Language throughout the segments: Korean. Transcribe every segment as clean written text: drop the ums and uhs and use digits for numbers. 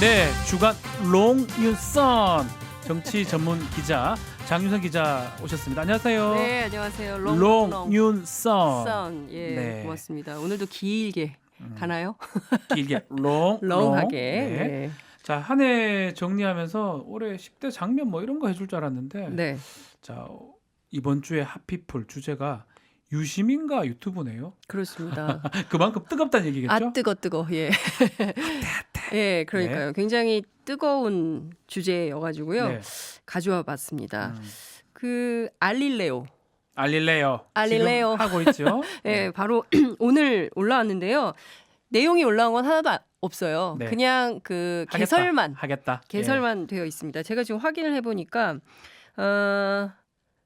네, 주간 롱뉴선 정치 전문 기자 장윤선 기자 오셨습니다. 안녕하세요. 네, 안녕하세요. 롱뉴선. 선. 예, 네. 고맙습니다. 오늘도 길게 가나요? 길게 롱 롱하게. 네. 네. 자, 한 해 정리하면서 올해 10대 장면 뭐 이런 거 해줄 줄 알았는데 네. 자, 이번 주에 핫피플 주제가 유시민과 유튜브네요. 그렇습니다. 그만큼 뜨겁다는 얘기겠죠? 뜨거. 예. 예, 그러니까요. 굉장히 뜨거운 주제여가지고요. 네. 가져와 봤습니다. 음. 그 알릴레오. 알릴레오. 알릴레오. 지금 하고 있죠. 예, 바로 오늘 올라왔는데요. 내용이 올라온 건 하나도 없어요. 네. 그냥 그 하겠다. 개설만 되어 있습니다. 제가 지금 확인을 해보니까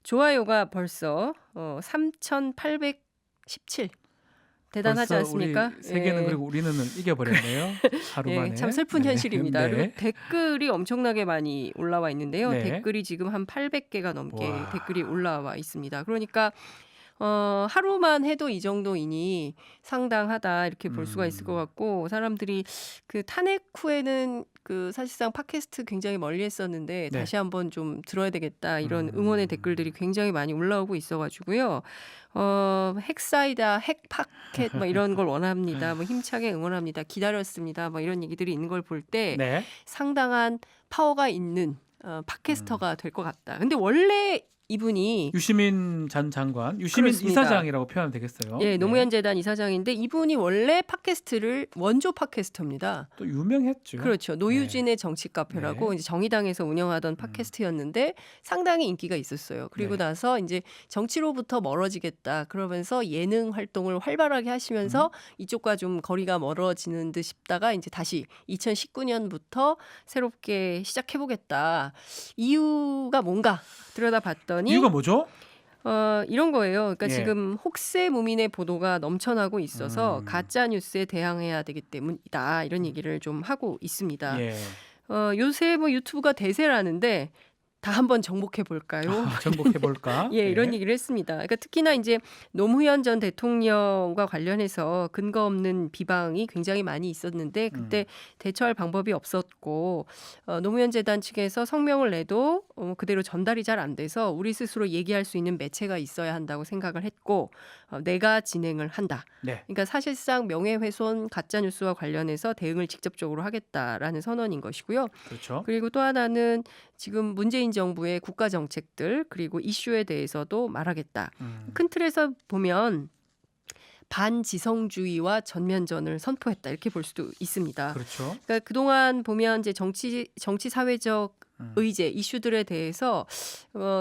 좋아요가 벌써 3,817 대단하지 않습니까? 우리 세계는 예. 그리고 우리는 이겨버렸네요. 하루 만에. 예, 참 슬픈 네. 현실입니다. 네. 그리고 댓글이 엄청나게 많이 올라와 있는데요. 네. 댓글이 지금 한 800개가 넘게 와. 댓글이 올라와 있습니다. 그러니까 하루만 해도 이 정도이니 상당하다 이렇게 볼 수가 있을 것 같고, 사람들이 그 탄핵 후에는 그 사실상 팟캐스트 굉장히 멀리 했었는데 네. 다시 한번 좀 들어야 되겠다 이런 응원의 댓글들이 굉장히 많이 올라오고 있어가지고요. 핵사이다, 핵파켓 뭐 이런 걸 원합니다. 뭐 힘차게 응원합니다. 기다렸습니다. 뭐 이런 얘기들이 있는 걸 볼 때 네. 상당한 파워가 있는 팟캐스터가 될 것 같다. 근데 원래 이분이 유시민 전 장관, 유시민 그렇습니다. 이사장이라고 표현하면 되겠어요. 예, 네. 노무현 재단 이사장인데 이분이 원래 팟캐스트를 원조 팟캐스터입니다. 또 유명했죠. 그렇죠. 노유진의 정치 카페라고 네. 이제 정의당에서 운영하던 팟캐스트였는데 상당히 인기가 있었어요. 그리고 네. 나서 이제 정치로부터 멀어지겠다 그러면서 예능 활동을 활발하게 하시면서 이쪽과 좀 거리가 멀어지는 듯 싶다가 이제 다시 2019년부터 새롭게 시작해보겠다. 이유가 뭔가 들여다봤더니 이유가 뭐죠? 이런 거예요. 그러니까 예. 지금 혹세 무민의 보도가 넘쳐나고 있어서 가짜 뉴스에 대항해야 되기 때문이다. 이런 얘기를 좀 하고 있습니다. 예. 요새 뭐 유튜브가 대세라는데 다 한번 정복해 볼까요? 정복해 볼까? 예, 이런 얘기를 했습니다. 그러니까 특히나 이제 노무현 전 대통령과 관련해서 근거 없는 비방이 굉장히 많이 있었는데 그때 대처할 방법이 없었고 노무현 재단 측에서 성명을 내도 그대로 전달이 잘 안 돼서 우리 스스로 얘기할 수 있는 매체가 있어야 한다고 생각을 했고 내가 진행을 한다. 네. 그러니까 사실상 명예훼손 가짜뉴스와 관련해서 대응을 직접적으로 하겠다라는 선언인 것이고요. 그렇죠. 그리고 또 하나는 지금 문재인 정부의 국가 정책들 그리고 이슈에 대해서도 말하겠다. 큰 틀에서 보면 반지성주의와 전면전을 선포했다 이렇게 볼 수도 있습니다. 그렇죠. 그러니까 그동안 보면 이제 정치 사회적 의제 이슈들에 대해서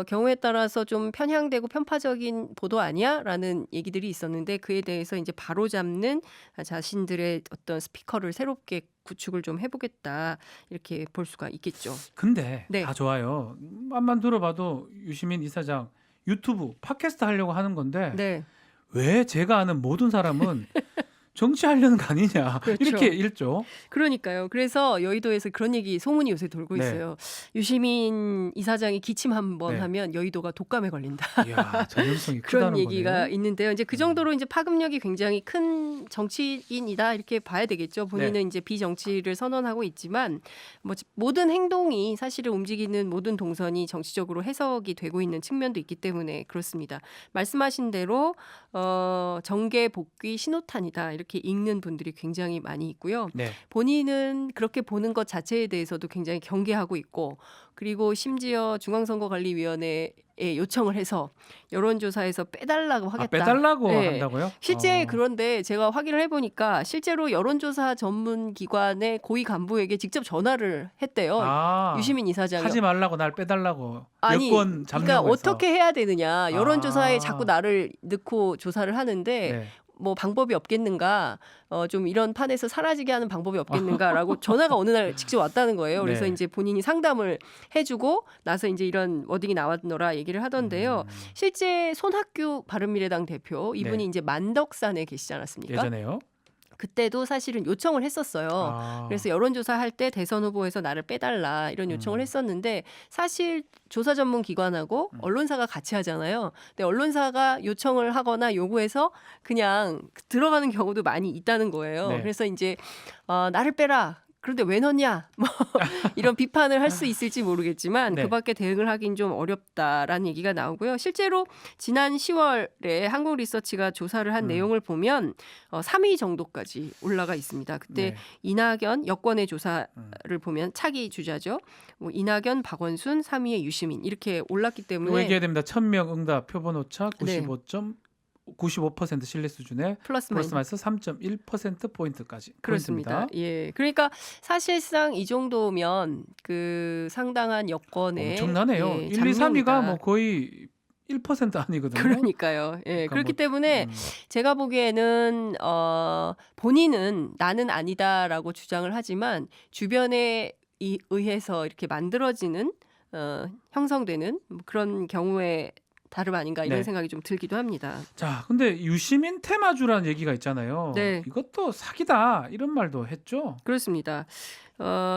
경우에 따라서 좀 편향되고 편파적인 보도 아니야라는 얘기들이 있었는데 그에 대해서 이제 바로 잡는 자신들의 어떤 스피커를 새롭게 구축을 좀 해보겠다 이렇게 볼 수가 있겠죠. 근데 네. 다 좋아요. 말만 들어봐도 유시민 이사장 유튜브 팟캐스트 하려고 하는 건데 네. 왜 제가 아는 모든 사람은 정치하려는 거 아니냐 그렇죠. 이렇게 읽죠. 그러니까요. 그래서 여의도에서 그런 얘기 소문이 요새 돌고 네. 있어요. 유시민 이사장이 기침 한번 네. 하면 여의도가 독감에 걸린다. 이야, 전염성이 그런 크다는 얘기가 거네요. 있는데요. 이제 그 정도로 이제 파급력이 굉장히 큰 정치인이다 이렇게 봐야 되겠죠. 본인은 네. 이제 비정치를 선언하고 있지만 뭐 모든 행동이 사실을 움직이는 모든 동선이 정치적으로 해석이 되고 있는 측면도 있기 때문에 그렇습니다. 말씀하신 대로 정계 복귀 신호탄이다 이렇게 읽는 분들이 굉장히 많이 있고요. 네. 본인은 그렇게 보는 것 자체에 대해서도 굉장히 경계하고 있고 그리고 심지어 중앙선거관리위원회에 요청을 해서 여론조사에서 빼달라고 하겠다. 빼달라고 네. 한다고요? 실제 그런데 제가 확인을 해보니까 실제로 여론조사 전문 기관의 고위 간부에게 직접 전화를 했대요. 유시민 이사장이. 하지 말라고 날 빼달라고 아니, 여권 잡는 그러니까 거에서. 어떻게 해야 되느냐. 여론조사에 자꾸 나를 넣고 조사를 하는데 네. 뭐 방법이 없겠는가, 좀 이런 판에서 사라지게 하는 방법이 없겠는가라고 전화가 어느 날 직접 왔다는 거예요. 그래서 네. 이제 본인이 상담을 해주고 나서 이제 이런 워딩이 나왔노라 얘기를 하던데요. 실제 손학규 바른미래당 대표 이분이 네. 이제 만덕산에 계시지 않았습니까? 예전에요. 그때도 사실은 요청을 했었어요. 그래서 여론조사 할 때 대선 후보에서 나를 빼달라 이런 요청을 했었는데 사실 조사 전문 기관하고 언론사가 같이 하잖아요. 근데 언론사가 요청을 하거나 요구해서 그냥 들어가는 경우도 많이 있다는 거예요. 네. 그래서 이제 나를 빼라. 그런데 왜 넣냐? 뭐 이런 비판을 할 수 있을지 모르겠지만 네. 그밖에 대응을 하긴 좀 어렵다라는 얘기가 나오고요. 실제로 지난 10월에 한국 리서치가 조사를 한 내용을 보면 3위 정도까지 올라가 있습니다. 그때 네. 이낙연 여권의 조사를 보면 차기 주자죠. 뭐 이낙연, 박원순, 3위에 유시민 이렇게 올랐기 이거 때문에 얘기해야 됩니다. 1000명 응답 표본 오차 네. 95% 신뢰 수준에 플러스 플러스 마이너스 마이너스 3.1% 포인트까지. 그렇습니다. 포인트입니다. 예, 그러니까 사실상 이 정도면 그 상당한 여권의 엄청나네요. 예, 1, 2, 3위가 장룡이다. 뭐 거의 1% 아니거든요. 그러니까요. 예, 그러니까 그렇기 뭐, 때문에 제가 보기에는 본인은 나는 아니다라고 주장을 하지만 주변에 의해서 이렇게 만들어지는 형성되는 뭐 그런 경우에 다름 아닌가 이런 네. 생각이 좀 들기도 합니다. 자, 근데 유시민 테마주라는 얘기가 있잖아요. 네. 이것도 사기다 이런 말도 했죠. 그렇습니다.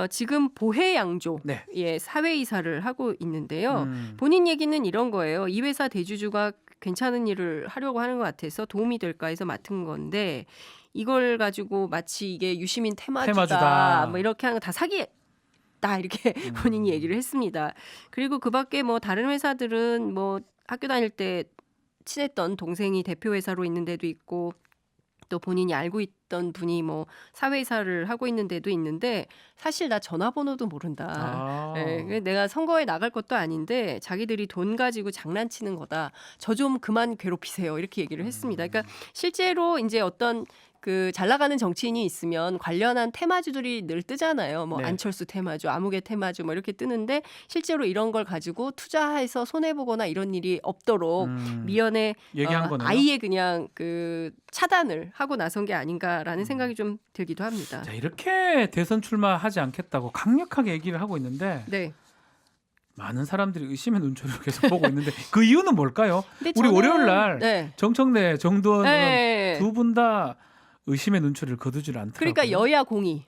지금 보혜양조 네. 예, 사회이사를 하고 있는데요. 음, 본인 얘기는 이런 거예요. 이 회사 대주주가 괜찮은 일을 하려고 하는 것 같아서 도움이 될까 해서 맡은 건데 이걸 가지고 마치 이게 유시민 테마주다, 테마주다. 뭐 이렇게 하는 거 다 사기다 이렇게 본인이 얘기를 했습니다. 그리고 그밖에 뭐 다른 회사들은 뭐 학교 다닐 때 친했던 동생이 대표 회사로 있는 데도 있고 또 본인이 알고 있던 분이 뭐 사회이사를 하고 있는 데도 있는데 사실 나 전화번호도 모른다. 아. 예, 내가 선거에 나갈 것도 아닌데 자기들이 돈 가지고 장난치는 거다. 저 좀 그만 괴롭히세요. 이렇게 얘기를 했습니다. 그러니까 실제로 이제 어떤 그 잘 나가는 정치인이 있으면 관련한 테마주들이 늘 뜨잖아요. 뭐 네. 안철수 테마주, 아무개 테마주 뭐 이렇게 뜨는데 실제로 이런 걸 가지고 투자해서 손해 보거나 이런 일이 없도록 미연에 얘기한 거네요. 아예 그냥 그 차단을 하고 나선 게 아닌가라는 생각이 좀 들기도 합니다. 자, 이렇게 대선 출마하지 않겠다고 강력하게 얘기를 하고 있는데 네. 많은 사람들이 의심의 눈초리로 계속 보고 있는데 그 이유는 뭘까요? 근데 우리 저는- 월요일 날 네. 정청래, 정두원 네. 두 분 다 의심의 눈초리를 거두질 않더라고요. 그러니까 여야 공이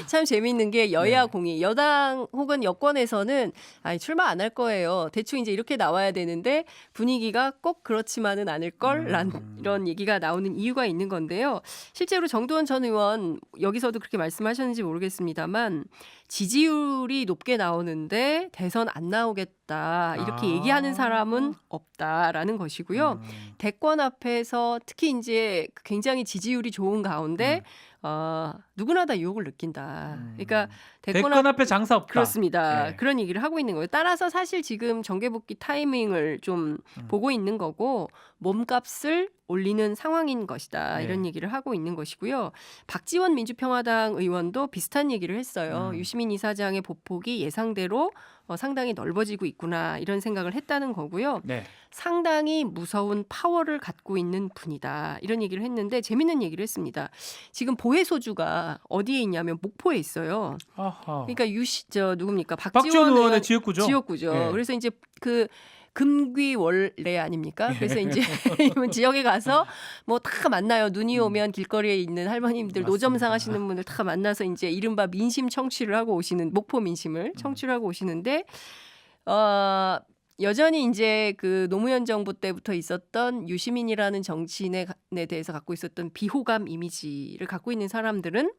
참 재미있는 게 여야 네. 공이 여당 혹은 여권에서는 아니 출마 안 할 거예요. 대충 이제 이렇게 나와야 되는데 분위기가 꼭 그렇지만은 않을 걸라는 이런 얘기가 나오는 이유가 있는 건데요. 실제로 정두원 전 의원 여기서도 그렇게 말씀하셨는지 모르겠습니다만 지지율이 높게 나오는데 대선 안 나오겠다 이렇게 아. 얘기하는 사람은 없다라는 것이고요. 대권 앞에서 특히 이제 굉장히 지지율이 좋은 가운데 누구나 다 유혹을 느낀다. 그러니까 대권 앞에 장사 없다. 그렇습니다. 네. 그런 얘기를 하고 있는 거예요. 따라서 사실 지금 정계복귀 타이밍을 좀 보고 있는 거고 몸값을 올리는 상황인 것이다. 네. 이런 얘기를 하고 있는 것이고요. 박지원 민주평화당 의원도 비슷한 얘기를 했어요. 유시민 이사장의 보폭이 예상대로 상당히 넓어지고 있구나 이런 생각을 했다는 거고요. 네. 상당히 무서운 파워를 갖고 있는 분이다. 이런 얘기를 했는데 재밌는 얘기를 했습니다. 지금 보혜 소주가 어디에 있냐면 목포에 있어요. 아하. 그러니까 누굽니까? 박지원 의원의 지역구죠. 지역구죠. 예. 그래서 이제 그 금귀월래 아닙니까? 그래서 이제 이분 지역에 가서 뭐 다 만나요. 눈이 오면 길거리에 있는 할머님들, 맞습니다. 노점상 하시는 분들 다 만나서 이제 이른바 민심 청취를 하고 오시는 목포 민심을 청취를 하고 오시는데 여전히 이제 그 노무현 정부 때부터 있었던 유시민이라는 정치인에 대해서 갖고 있었던 비호감 이미지를 갖고 있는 사람들은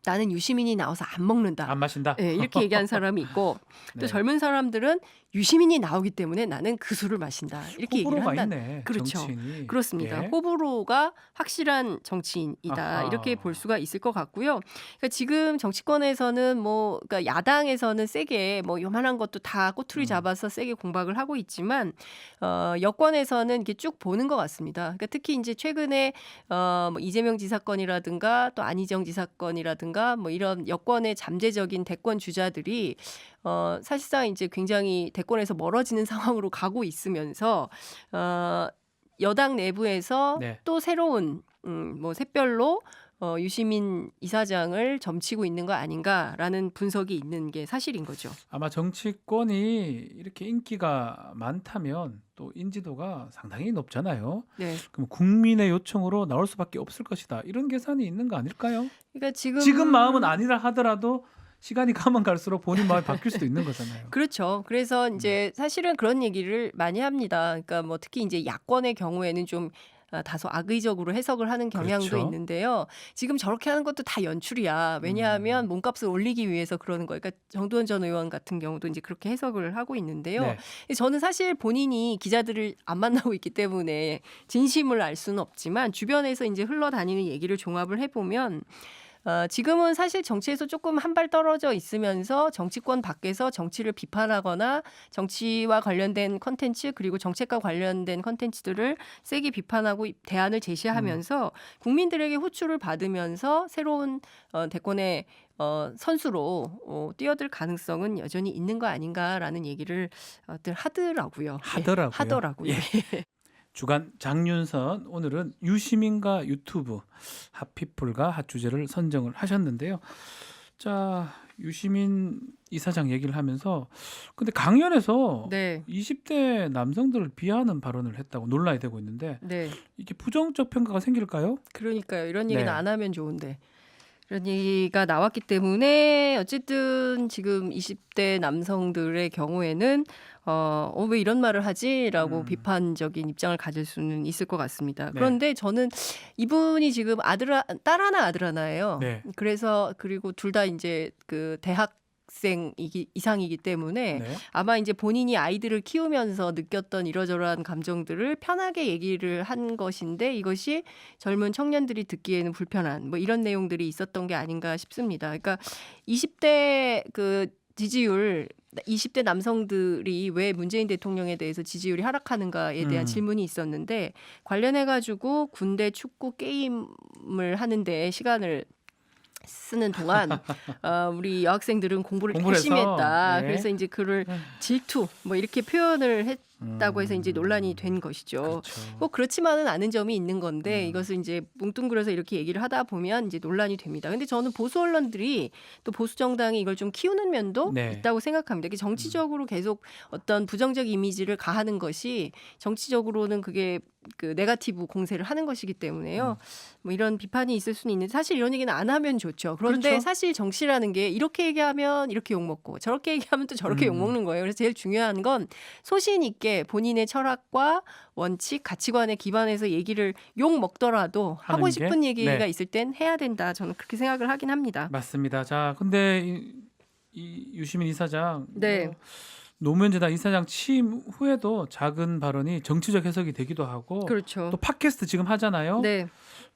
나는 유시민이 나와서 안 먹는다. 안 마신다. 네, 이렇게 얘기하는 사람이 있고 또 네. 젊은 사람들은 유시민이 나오기 때문에 나는 그 술을 마신다. 이렇게 얘기를 호불호가 한다. 있네. 그렇죠. 정치인이. 그렇습니다. 예. 호불호가 확실한 정치인이다. 아하. 이렇게 볼 수가 있을 것 같고요. 그러니까 지금 정치권에서는 뭐 그러니까 야당에서는 세게 뭐 요만한 것도 다 꼬투리 잡아서 세게 공박을 하고 있지만 여권에서는 이렇게 쭉 보는 것 같습니다. 그러니까 특히 이제 최근에 뭐 이재명 지사 건이라든가 또 안희정 지사 건이라든가 뭐 이런 여권의 잠재적인 대권 주자들이 사실상 이제 굉장히 대권에서 멀어지는 상황으로 가고 있으면서 여당 내부에서 네. 또 새로운 뭐 샛별로 유시민 이사장을 점치고 있는 거 아닌가라는 분석이 있는 게 사실인 거죠. 아마 정치권이 이렇게 인기가 많다면 또 인지도가 상당히 높잖아요. 네. 그럼 국민의 요청으로 나올 수밖에 없을 것이다. 이런 계산이 있는 거 아닐까요? 그러니까 지금 마음은 아니라 하더라도 시간이 가면 갈수록 본인 마음이 바뀔 수도 있는 거잖아요. 그렇죠. 그래서 이제 사실은 그런 얘기를 많이 합니다. 그러니까 뭐 특히 이제 야권의 경우에는 좀 다소 악의적으로 해석을 하는 경향도 그렇죠. 있는데요. 지금 저렇게 하는 것도 다 연출이야. 왜냐하면 몸값을 올리기 위해서 그러는 거예요. 그러니까 정두원 전 의원 같은 경우도 이제 그렇게 해석을 하고 있는데요. 네. 저는 사실 본인이 기자들을 안 만나고 있기 때문에 진심을 알 수는 없지만 주변에서 이제 흘러다니는 얘기를 종합을 해보면 지금은 사실 정치에서 조금 한 발 떨어져 있으면서 정치권 밖에서 정치를 비판하거나 정치와 관련된 컨텐츠 그리고 정책과 관련된 컨텐츠들을 세게 비판하고 대안을 제시하면서 국민들에게 호출을 받으면서 새로운 대권의 선수로 뛰어들 가능성은 여전히 있는 거 아닌가라는 얘기를 들 하더라고요. 하더라고요. 하더라고요. 예. 주간 장윤선 오늘은 유시민과 유튜브 핫피플과 핫주제를 선정을 하셨는데요. 자, 유시민 이사장 얘기를 하면서 근데 강연에서 네. 20대 남성들을 비하하는 발언을 했다고 논란이 되고 있는데 네. 이게 부정적 평가가 생길까요? 그러니까요. 이런 얘기는 네. 안 하면 좋은데. 이런 얘기가 나왔기 때문에 어쨌든 지금 20대 남성들의 경우에는 왜 이런 말을 하지라고 비판적인 입장을 가질 수는 있을 것 같습니다. 네. 그런데 저는 이분이 지금 딸 하나 아들 하나예요. 네. 그래서 그리고 둘 다 이제 그 대학생 이상이기 때문에 네. 아마 이제 본인이 아이들을 키우면서 느꼈던 이러저러한 감정들을 편하게 얘기를 한 것인데 이것이 젊은 청년들이 듣기에는 불편한 뭐 이런 내용들이 있었던 게 아닌가 싶습니다. 그러니까 20대 그 지지율 20대 남성들이 왜 문재인 대통령에 대해서 지지율이 하락하는가에 대한 질문이 있었는데 관련해가지고 군대 축구 게임을 하는데 시간을 쓰는 동안 우리 여학생들은 공부를 열심히 공부를 해서, 했다. 예. 그래서 이제 그를 질투 뭐 이렇게 표현을 했다고 해서 이제 논란이 된 것이죠. 그렇죠. 꼭 그렇지만은 않은 점이 있는 건데 이것을 이제 뭉뚱그려서 이렇게 얘기를 하다 보면 이제 논란이 됩니다. 근데 저는 보수 언론들이 또 보수 정당이 이걸 좀 키우는 면도 네. 있다고 생각합니다. 이게 정치적으로 계속 어떤 부정적 이미지를 가하는 것이 정치적으로는 그게 그 네거티브 공세를 하는 것이기 때문에요. 뭐 이런 비판이 있을 수는 있는데 사실 이런 얘기는 안 하면 좋죠. 그런데 그렇죠. 사실 정치라는 게 이렇게 얘기하면 이렇게 욕먹고 저렇게 얘기하면 또 저렇게 욕먹는 거예요. 그래서 제일 중요한 건 소신 있게 본인의 철학과 원칙, 가치관에 기반해서 얘기를 욕 먹더라도 하고 하는 싶은 게? 얘기가 네. 있을 땐 해야 된다. 저는 그렇게 생각을 하긴 합니다. 맞습니다. 자, 근데 이 유시민 이사장 네. 노무현재단 이사장 취임 후에도 작은 발언이 정치적 해석이 되기도 하고 그렇죠. 또 팟캐스트 지금 하잖아요. 네.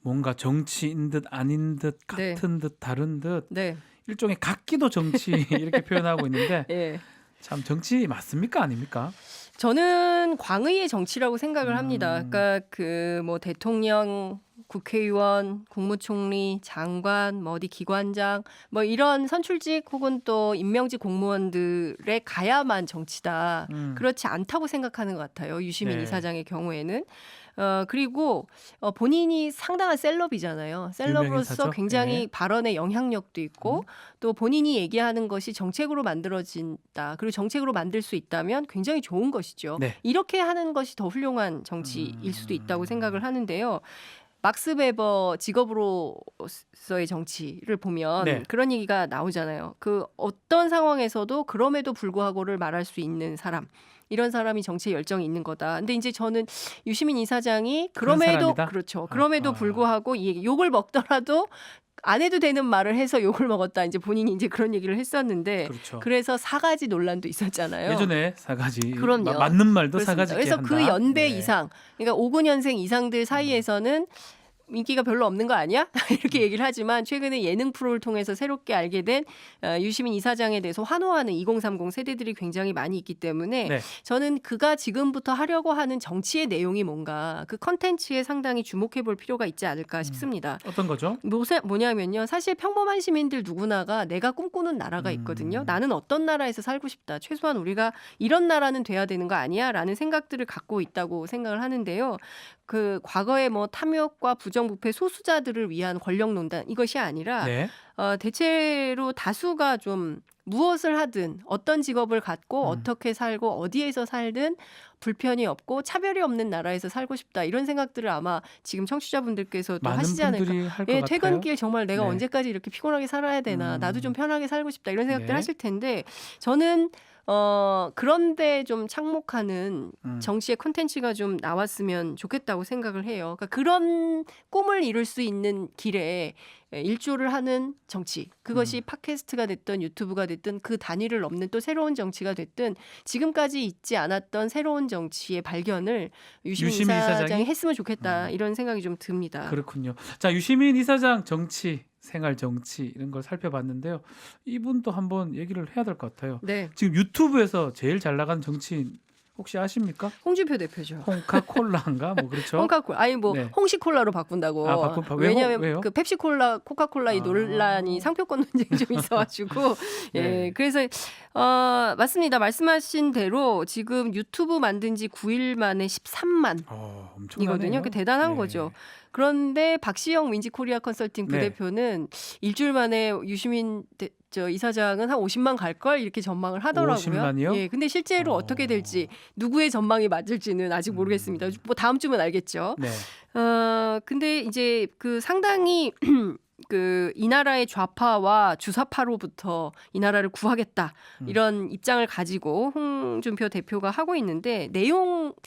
뭔가 정치인 듯 아닌 듯 네. 같은 듯 다른 듯 네. 일종의 각기도 정치 이렇게 표현하고 있는데 예. 참 정치 맞습니까 아닙니까? 저는 광의의 정치라고 생각을 합니다. 그러니까 그 뭐 대통령, 국회의원, 국무총리, 장관, 뭐 어디 기관장 뭐 이런 선출직 혹은 또 임명직 공무원들의 가야만 정치다. 그렇지 않다고 생각하는 것 같아요. 유시민 네. 이사장의 경우에는. 그리고 본인이 상당한 셀럽이잖아요. 셀럽으로서 유명인사죠. 굉장히 네. 발언의 영향력도 있고 또 본인이 얘기하는 것이 정책으로 만들어진다. 그리고 정책으로 만들 수 있다면 굉장히 좋은 것이죠. 네. 이렇게 하는 것이 더 훌륭한 정치일 수도 있다고 생각을 하는데요. 막스 베버 직업으로서의 정치를 보면 네. 그런 얘기가 나오잖아요. 그 어떤 상황에서도 그럼에도 불구하고를 말할 수 있는 사람. 이런 사람이 정치에 열정이 있는 거다. 근데 이제 저는 유시민 이사장이 그런 그럼에도 사람이다? 그렇죠. 그럼에도 아하. 불구하고 이 욕을 먹더라도 안 해도 되는 말을 해서 욕을 먹었다. 이제 본인이 이제 그런 얘기를 했었는데 그렇죠. 그래서 사가지 논란도 있었잖아요. 예전에 사가지 그럼요. 맞는 말도 그렇습니다. 사가지 그래서 한다. 그 연배 네. 이상, 그러니까 5, 9년생 이상들 사이에서는 인기가 별로 없는 거 아니야? 이렇게 얘기를 하지만 최근에 예능 프로를 통해서 새롭게 알게 된 유시민 이사장에 대해서 환호하는 2030 세대들이 굉장히 많이 있기 때문에 네. 저는 그가 지금부터 하려고 하는 정치의 내용이 뭔가 그 컨텐츠에 상당히 주목해 볼 필요가 있지 않을까 싶습니다. 어떤 거죠? 뭐냐면요. 사실 평범한 시민들 누구나가 내가 꿈꾸는 나라가 있거든요. 나는 어떤 나라에서 살고 싶다. 최소한 우리가 이런 나라는 돼야 되는 거 아니야? 라는 생각들을 갖고 있다고 생각을 하는데요. 그 과거에 뭐 탐욕과 부정부패 소수자들을 위한 권력논단 이것이 아니라 네. 대체로 다수가 좀 무엇을 하든 어떤 직업을 갖고 어떻게 살고 어디에서 살든 불편이 없고 차별이 없는 나라에서 살고 싶다 이런 생각들을 아마 지금 청취자분들께서도 많은 하시지 않을까. 분들이 할 것 예, 같아요. 퇴근길 정말 내가 네. 언제까지 이렇게 피곤하게 살아야 되나. 나도 좀 편하게 살고 싶다 이런 생각들 네. 하실 텐데 저는 그런데 좀 착목하는 정치의 콘텐츠가 좀 나왔으면 좋겠다고 생각을 해요. 그러니까 그런 꿈을 이룰 수 있는 길에 일조를 하는 정치. 그것이 팟캐스트가 됐든 유튜브가 됐든 그 단위를 넘는 또 새로운 정치가 됐든 지금까지 있지 않았던 새로운 정치의 발견을 유시민 유시민 이사장이 이사장이? 했으면 좋겠다. 이런 생각이 좀 듭니다. 그렇군요. 자, 유시민 이사장 정치, 생활 정치 이런 걸 살펴봤는데요. 이분도 한번 얘기를 해야 될 것 같아요. 네. 지금 유튜브에서 제일 잘 나가는 정치인 혹시 아십니까? 홍준표 대표죠. 홍카콜라인가 뭐 그렇죠. 홍카콜라 아니 뭐 네. 홍시콜라로 바꾼다고. 왜냐하면 왜요? 그 펩시콜라, 코카콜라 이 논란이 상표권 논쟁이 좀 있어가지고 예 네. 그래서 맞습니다. 말씀하신 대로 지금 유튜브 만든 지 9일 만에 13만 엄청나네요. 이거든요. 그 대단한 네. 거죠. 그런데 박시영 윈지코리아 컨설팅 네. 부대표는 일주일 만에 유시민 이사장은 한 50만 갈 걸 이렇게 전망을 하더라고요. 50만이요? 예, 근데 실제로 어떻게 될지 누구의 전망이 맞을지는 아직 모르겠습니다. 뭐 다음 주면 알겠죠. 네. 근데 이제 그 상당히 그 이 나라의 좌파와 주사파로부터 이 나라를 구하겠다 이런 입장을 가지고 홍준표 대표가 하고 있는데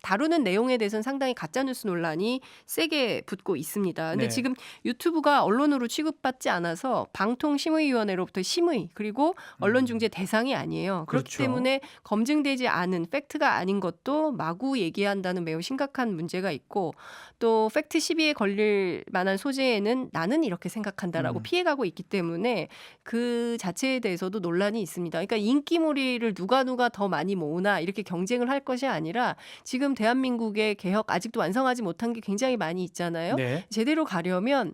다루는 내용에 대해서는 상당히 가짜뉴스 논란이 세게 붙고 있습니다. 근데 네. 지금 유튜브가 언론으로 취급받지 않아서 방통심의위원회로부터 심의 그리고 언론중재 대상이 아니에요. 그렇기 그렇죠. 때문에 검증되지 않은 팩트가 아닌 것도 마구 얘기한다는 매우 심각한 문제가 있고 또 팩트 시비에 걸릴 만한 소재에는 나는 이렇게 생각한다라고 피해가고 있기 때문에 그 자체에 대해서도 논란이 있습니다. 그러니까 인기몰이를 누가 더 많이 모으나 이렇게 경쟁을 할 것이 아니라 지금 대한민국의 개혁 아직도 완성하지 못한 게 굉장히 많이 있잖아요. 네. 제대로 가려면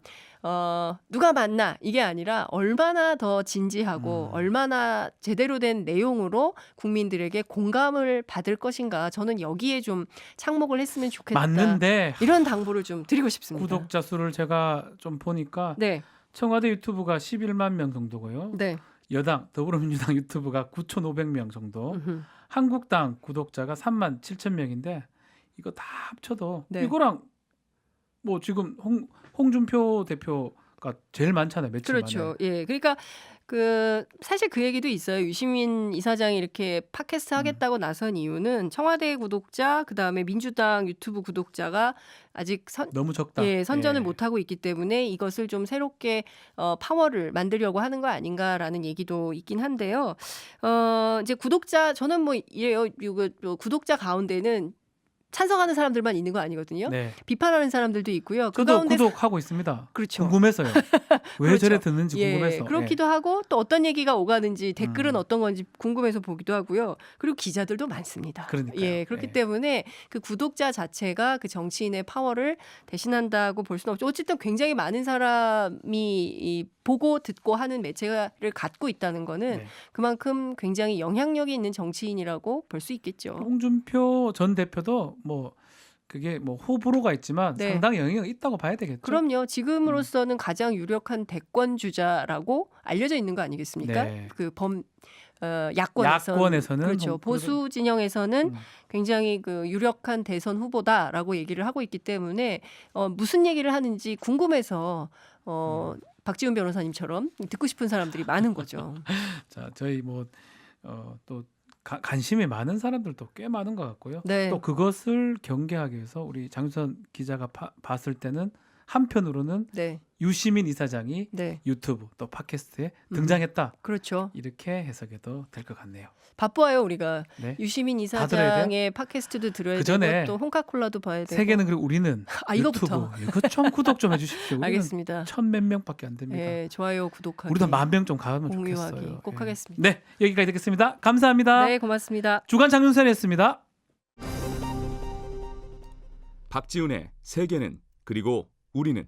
누가 맞나 이게 아니라 얼마나 더 진지하고 얼마나 제대로 된 내용으로 국민들에게 공감을 받을 것인가 저는 여기에 좀 착목을 했으면 좋겠다. 맞는데 이런 당부를 좀 드리고 싶습니다. 구독자 수를 제가 좀 보니까 네, 청와대 유튜브가 11만 명 정도고요. 네. 여당 더불어민주당 유튜브가 9,500명 정도. 음흠. 한국당 구독자가 3만 7천 명인데 이거 다 합쳐도 네. 이거랑 뭐 지금 홍준표 대표가 제일 많잖아요. 며칠 그렇죠. 만에. 예, 그러니까 사실 그 얘기도 있어요. 유시민 이사장이 이렇게 팟캐스트 하겠다고 나선 이유는 청와대 구독자 그다음에 민주당 유튜브 구독자가 아직 너무 적다. 선전을 예. 못하고 있기 때문에 이것을 좀 새롭게 파워를 만들려고 하는 거 아닌가라는 얘기도 있긴 한데요. 이제 구독자 저는 뭐 이래요. 구독자 가운데는 찬성하는 사람들만 있는 거 아니거든요. 네. 비판하는 사람들도 있고요. 그 저도 가운데 구독하고 있습니다. 그렇죠. 궁금해서요. 왜 그렇죠. 저래 듣는지 궁금해서. 그렇기도 하고 또 어떤 얘기가 오가는지 댓글은 어떤 건지 궁금해서 보기도 하고요. 그리고 기자들도 많습니다. 그러니까요. 예, 그렇기 네. 때문에 그 구독자 자체가 그 정치인의 파워를 대신한다고 볼 수는 없죠. 어쨌든 굉장히 많은 사람이 보고 듣고 하는 매체를 갖고 있다는 거는 네. 그만큼 굉장히 영향력이 있는 정치인이라고 볼 수 있겠죠. 홍준표 전 대표도 뭐 그게 뭐 호불호가 있지만 네. 상당히 영향이 있다고 봐야 되겠죠. 그럼요. 지금으로서는 가장 유력한 대권 주자라고 알려져 있는 거 아니겠습니까? 네. 그 야권에서는 그렇죠. 보수 진영에서는 굉장히 그 유력한 대선 후보다라고 얘기를 하고 있기 때문에 무슨 얘기를 하는지 궁금해서 박지훈 변호사님처럼 듣고 싶은 사람들이 많은 거죠. 자, 저희 뭐 또 관심이 많은 사람들도 꽤 많은 것 같고요. 네. 또 그것을 경계하기 위해서 우리 장윤선 기자가 봤을 때는 한편으로는 네. 유시민 이사장이 네. 유튜브 또 팟캐스트에 등장했다. 그렇죠. 이렇게 해석해도 될 것 같네요. 바빠요 우리가. 네. 유시민 다 들어야 이사장의 팟캐스트도 들어야 그 전에 되고 또 홍카콜라도 봐야 되고. 세계는 그리고 우리는 이거부터. 유튜브 이거 좀 구독 좀 해주십시오. 우리는 알겠습니다. 1,000몇 명밖에 안 됩니다. 예, 좋아요, 구독하기. 우리도 10,000명 좀 가면 공유하기 좋겠어요. 꼭 예. 하겠습니다. 네, 여기까지 듣겠습니다. 감사합니다. 네, 고맙습니다. 주간 장윤선이었습니다. 박지훈의 세계는 그리고 우리는